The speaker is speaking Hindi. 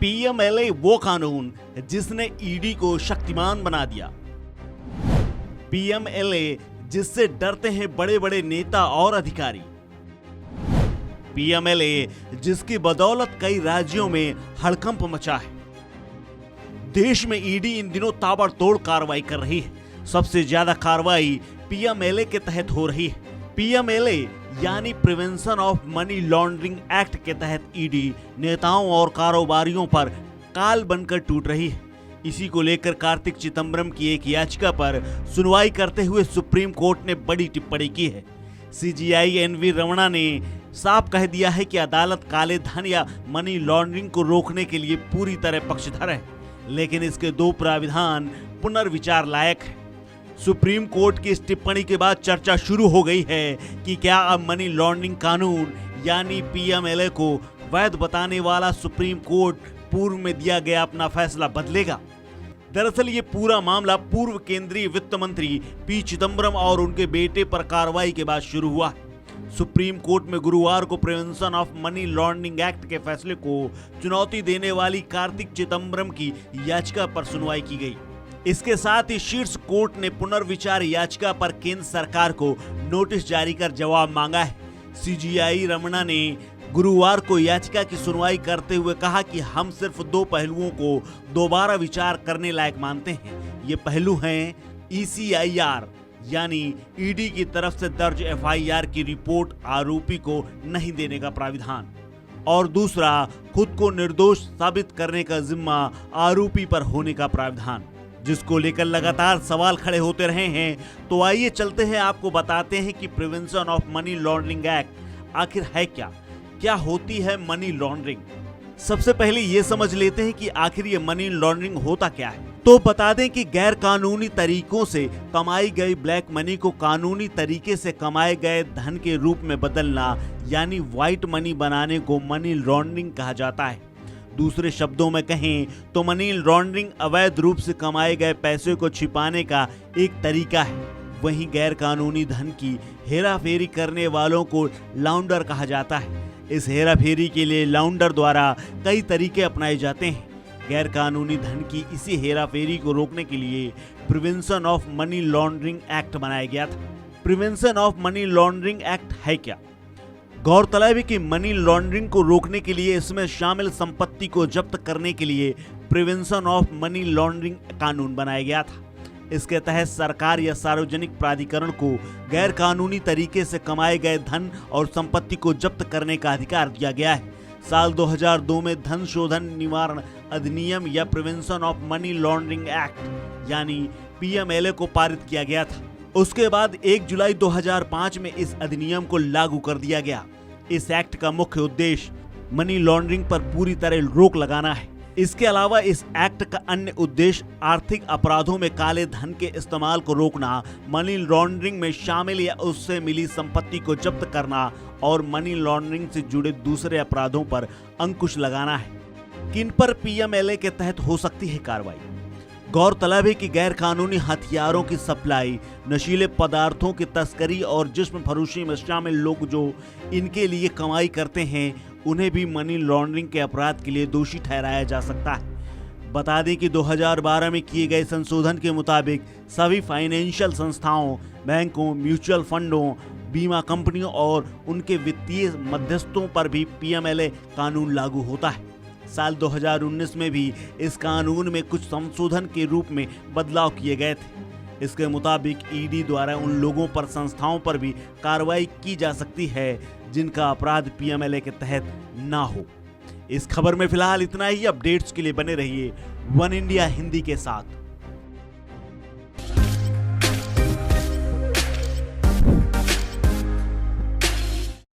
पीएमएलए वो कानून जिसने ईडी को शक्तिमान बना दिया। पीएमएलए जिससे डरते हैं बड़े बड़े नेता और अधिकारी। पीएमएलए जिसकी बदौलत कई राज्यों में हड़कंप मचा है। देश में ईडी इन दिनों ताबड़तोड़ कार्रवाई कर रही है। सबसे ज्यादा कार्रवाई पीएमएलए के तहत हो रही है। पीएमएलए यानी prevention of money laundering act के तहत ईडी नेताओं और कारोबारियों पर काल बनकर टूट रही है। इसी को लेकर कार्तिक चिदंबरम की एक याचिका पर सुनवाई करते हुए सुप्रीम कोर्ट ने बड़ी टिप्पणी की है। सीजीआई एनवी रमणा ने साफ कह दिया है कि अदालत काले धन या मनी लॉन्ड्रिंग को रोकने के लिए पूरी तरह पक्षधर है, लेकिन इसके दो प्राविधान पुनर्विचार लायक है। सुप्रीम कोर्ट की इस टिप्पणी के बाद चर्चा शुरू हो गई है कि क्या अब मनी लॉन्ड्रिंग कानून यानी पीएमएलए को वैध बताने वाला सुप्रीम कोर्ट पूर्व में दिया गया अपना फैसला बदलेगा। दरअसल ये पूरा मामला पूर्व केंद्रीय वित्त मंत्री पी चिदंबरम और उनके बेटे पर कार्रवाई के बाद शुरू हुआ है। सुप्रीम कोर्ट में गुरुवार को prevention of money laundering act के फैसले को चुनौती देने वाली कार्तिक चिदंबरम की याचिका पर सुनवाई की गई। इसके साथ ही शीर्ष कोर्ट ने पुनर्विचार याचिका पर केंद्र सरकार को नोटिस जारी कर जवाब मांगा है। सीजीआई रमणा ने गुरुवार को याचिका की सुनवाई करते हुए कहा कि हम सिर्फ दो पहलुओं को दोबारा विचार करने लायक मानते हैं। ये पहलू हैं ईसीआईआर यानी ईडी की तरफ से दर्ज एफआईआर की रिपोर्ट आरोपी को नहीं देने का प्राविधान, और दूसरा खुद को निर्दोष साबित करने का जिम्मा आरोपी पर होने का प्राविधान, जिसको लेकर लगातार सवाल खड़े होते रहे हैं। तो आइए चलते हैं, आपको बताते हैं कि prevention of money laundering act आखिर है क्या, क्या होती है मनी लॉन्ड्रिंग। सबसे पहले ये समझ लेते हैं कि आखिर ये मनी लॉन्ड्रिंग होता क्या है। तो बता दें कि गैर कानूनी तरीकों से कमाई गई ब्लैक मनी को कानूनी तरीके से कमाए गए धन के रूप में बदलना यानी व्हाइट मनी बनाने को मनी लॉन्ड्रिंग कहा जाता है। दूसरे शब्दों में कहें तो मनी लॉन्ड्रिंग अवैध रूप से कमाए गए पैसे को छिपाने का एक तरीका है। वहीं गैर कानूनी धन की हेराफेरी करने वालों को लाउंडर कहा जाता है। इस हेराफेरी के लिए लाउंडर द्वारा कई तरीके अपनाए जाते हैं। गैर कानूनी धन की इसी हेराफेरी को रोकने के लिए prevention of money laundering act बनाया गया था। Prevention of money laundering act है क्या? गौरतलब है कि मनी लॉन्ड्रिंग को रोकने के लिए इसमें शामिल संपत्ति को जब्त करने के लिए प्रिवेंशन ऑफ मनी लॉन्ड्रिंग कानून बनाया गया था। इसके तहत सरकार या सार्वजनिक प्राधिकरण को गैर कानूनी तरीके से कमाए गए धन और संपत्ति को जब्त करने का अधिकार दिया गया है। साल 2002 में धन शोधन निवारण अधिनियम या prevention of money laundering act यानी पीएमएलए को पारित किया गया था। उसके बाद 1 जुलाई 2005 में इस अधिनियम को लागू कर दिया गया। इस एक्ट का मुख्य उद्देश्य मनी लॉन्ड्रिंग पर पूरी तरह रोक लगाना है। इसके अलावा इस एक्ट का अन्य उद्देश्य आर्थिक अपराधों में काले धन के इस्तेमाल को रोकना, मनी लॉन्ड्रिंग में शामिल या उससे मिली संपत्ति को जब्त करना और मनी लॉन्ड्रिंग से जुड़े दूसरे अपराधों पर अंकुश लगाना है। किन पर पीएमएलए के तहत हो सकती है कार्रवाई? गौरतलब है कि गैर कानूनी हथियारों की सप्लाई, नशीले पदार्थों की तस्करी और जिस्म फरोशी में शामिल लोग जो इनके लिए कमाई करते हैं, उन्हें भी मनी लॉन्ड्रिंग के अपराध के लिए दोषी ठहराया जा सकता है। बता दें कि 2012 में किए गए संशोधन के मुताबिक सभी फाइनेंशियल संस्थाओं, बैंकों, म्यूचुअल फंडों, बीमा कंपनियों और उनके वित्तीय मध्यस्थों पर भी पीएमएलए कानून लागू होता है। साल 2019 में भी इस कानून में कुछ संशोधन के रूप में बदलाव किए गए थे। इसके मुताबिक ईडी द्वारा उन लोगों पर, संस्थाओं पर भी कार्रवाई की जा सकती है जिनका अपराध पीएमएलए के तहत ना हो। इस खबर में फिलहाल इतना ही। अपडेट्स के लिए बने रहिए वन इंडिया हिंदी के साथ।